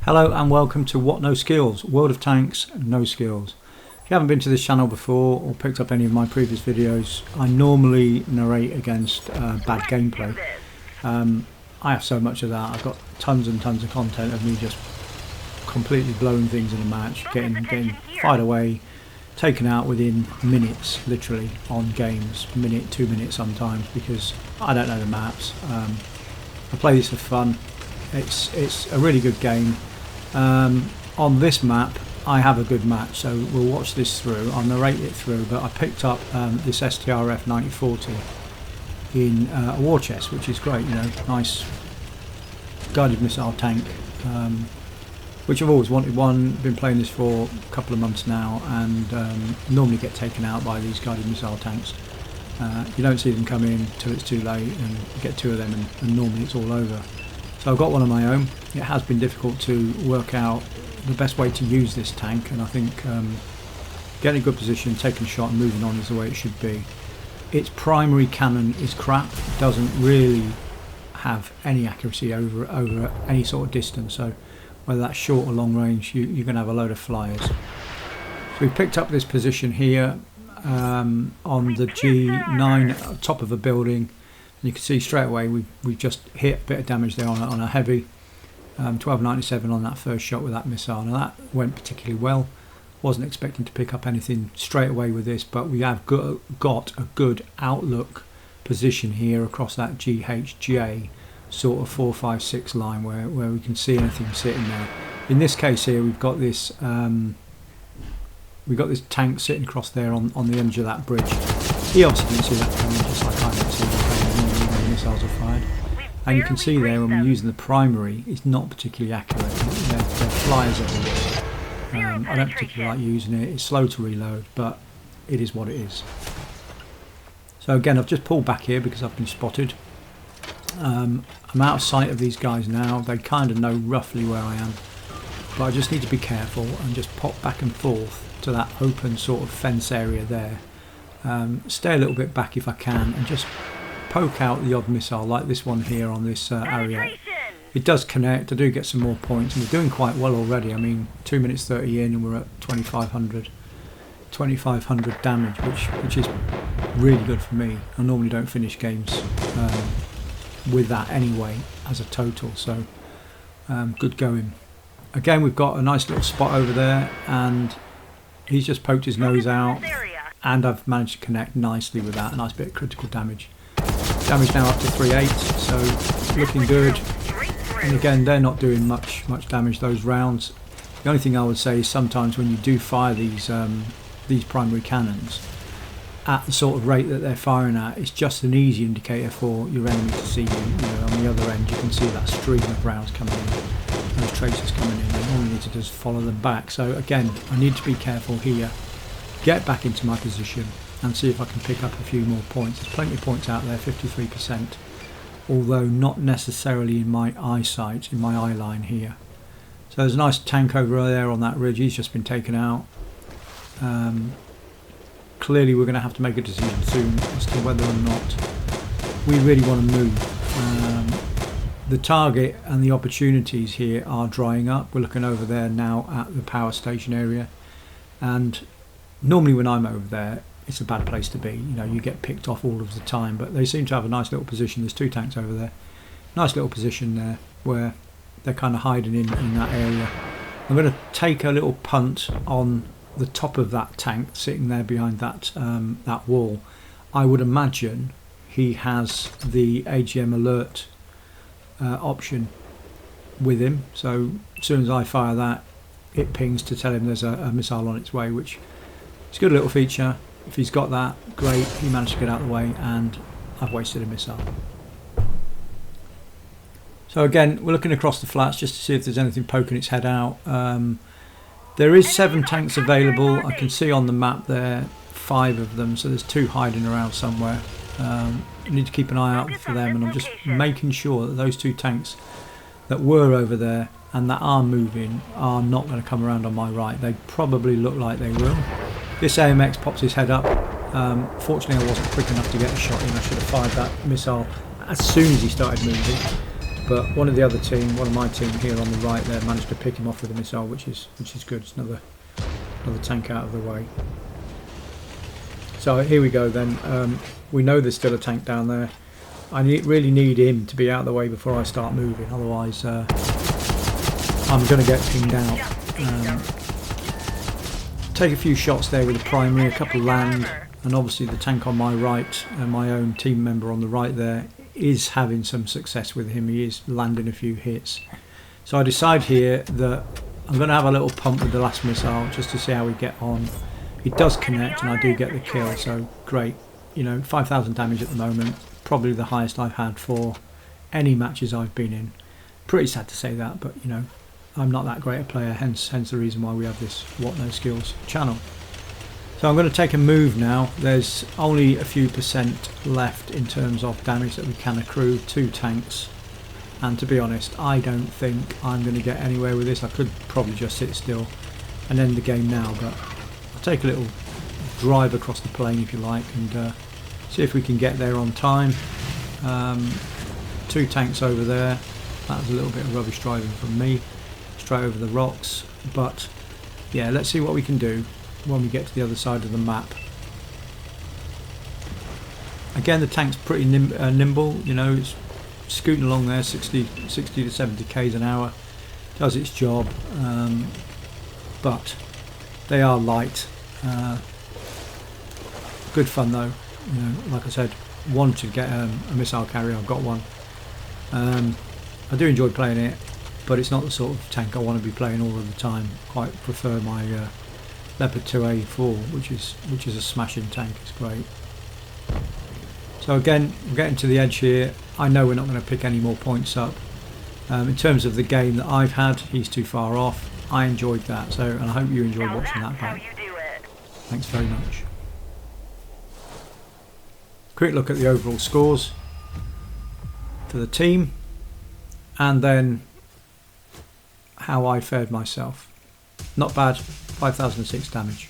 Hello and welcome to What No Skills, World of Tanks, No Skills. If you haven't been to this channel before or picked up any of my previous videos, I normally narrate against bad gameplay. I have so much of that. I've got tons and tons of content of me just completely blowing things in a match, getting fired away, taken out within minutes, literally, on games, minute, 2 minutes sometimes, because I don't know the maps. I play this for fun. It's a really good game. On this map I have a good match, so we'll watch this through. I'll narrate it through, but I picked up this STRF9040 in a war chest, which is great, you know, nice guided missile tank, which I've always wanted one. Been playing this for a couple of months now, and normally get taken out by these guided missile tanks. You don't see them come in till it's too late, and you get two of them and normally it's all over. So I've got one of my own. It has been difficult to work out the best way to use this tank, and I think getting a good position, taking a shot and moving on is the way it should be. Its primary cannon is crap. It doesn't really have any accuracy over any sort of distance, so whether that's short or long range, you're going to have a load of flyers. So we've picked up this position here on the G9, top of a building. You can see straight away we've just hit a bit of damage there on a heavy 1297 on that first shot with that missile. Now that went particularly well. Wasn't expecting to pick up anything straight away with this, but we have got a good outlook position here across that GHJ sort of 456 line where we can see anything sitting there. In this case here we've got this tank sitting across there on the edge of that bridge. He obviously didn't see that coming, just like I didn't see that coming when the missiles are fired. And you can see there when we're using the primary, it's not particularly accurate. They're flyers everywhere. I don't particularly like using it. It's slow to reload, but it is what it is. So again, I've just pulled back here because I've been spotted. I'm out of sight of these guys now. They kind of know roughly where I am, but I just need to be careful and just pop back and forth to that open sort of fence area there. Stay a little bit back if I can and just poke out the odd missile like this one here on this area. It does connect. I do get some more points, and we're doing quite well already. I mean, 2 minutes 30 in and we're at 2500 damage, which is really good for me. I normally don't finish games with that anyway as a total, so good going. Again, we've got a nice little spot over there, and he's just poked his nose out, and I've managed to connect nicely with that. A nice bit of critical damage. Damage now up to 3.8, so looking good. And again, they're not doing much damage, those rounds. The only thing I would say is sometimes when you do fire these primary cannons at the sort of rate that they're firing at, it's just an easy indicator for your enemy to see you. You know, on the other end you can see that stream of rounds coming in, those tracers coming in. You only need to just follow them back. So again, I need to be careful here, get back into my position and see if I can pick up a few more points. There's plenty of points out there, 53%, although not necessarily in my eyesight, in my eye line here. So there's a nice tank over there on that ridge. He's just been taken out. Clearly we're going to have to make a decision soon as to whether or not we really want to move. The target and the opportunities here are drying up. We're looking over there now at the power station area, and normally when I'm over there it's a bad place to be. You know, you get picked off all of the time, but they seem to have a nice little position. There's two tanks over there. Nice little position there where they're kind of hiding in that area. I'm going to take a little punt on the top of that tank sitting there behind that that wall. I would imagine he has the ATGM alert option with him, so as soon as I fire that, it pings to tell him there's a missile on its way, which is a good little feature. If he's got that, great. He managed to get out of the way, and I've wasted a missile. So again, we're looking across the flats just to see if there's anything poking its head out. There is 7 tanks available. I can see on the map there 5 of them, so there's 2 hiding around somewhere. I need to keep an eye out for them, and I'm just making sure that those 2 tanks that were over there and that are moving are not going to come around on my right. They probably look like they will. This AMX pops his head up. Fortunately I wasn't quick enough to get a shot in. I should have fired that missile as soon as he started moving. but one of the other team, one of my team here on the right there, managed to pick him off with a missile, which is good. It's another tank out of the way. So here we go then. We know there's still a tank down there. I really need him to be out of the way before I start moving, otherwise I'm going to get pinged out. Take a few shots there with the primary, a couple land, and obviously the tank on my right and my own team member on the right there is having some success with him. He is landing a few hits. So I decide here that I'm going to have a little pump with the last missile just to see how we get on. It does connect and I do get the kill, so great. You know, 5,000 damage at the moment, probably the highest I've had for any matches I've been in. Pretty sad to say that, but you know, I'm not that great a player, hence the reason why we have this WOT No Skills channel. So I'm going to take a move now. There's only a few percent left in terms of damage that we can accrue to tanks, and to be honest, I don't think I'm going to get anywhere with this. I could probably just sit still and end the game now, but I'll take a little drive across the plane if you like and see if we can get there on time. 2 tanks over there. That was a little bit of rubbish driving from me, straight over the rocks, but yeah, let's see what we can do when we get to the other side of the map. Again, the tank's pretty nimble, you know, it's scooting along there, 60 to 70 k's an hour, does its job, but they are light. Good fun though, you know, like I said, wanted to get a missile carrier, I've got one. I do enjoy playing it, but it's not the sort of tank I want to be playing all of the time. Quite prefer my Leopard 2A4, which is a smashing tank. It's great. So again, we're getting to the edge here. I know we're not going to pick any more points up. In terms of the game that I've had, he's too far off. I enjoyed that, so, and I hope you enjoyed watching that back. Thanks very much. Quick look at the overall scores for the team, and then how I fared myself. Not bad, 5,006 damage.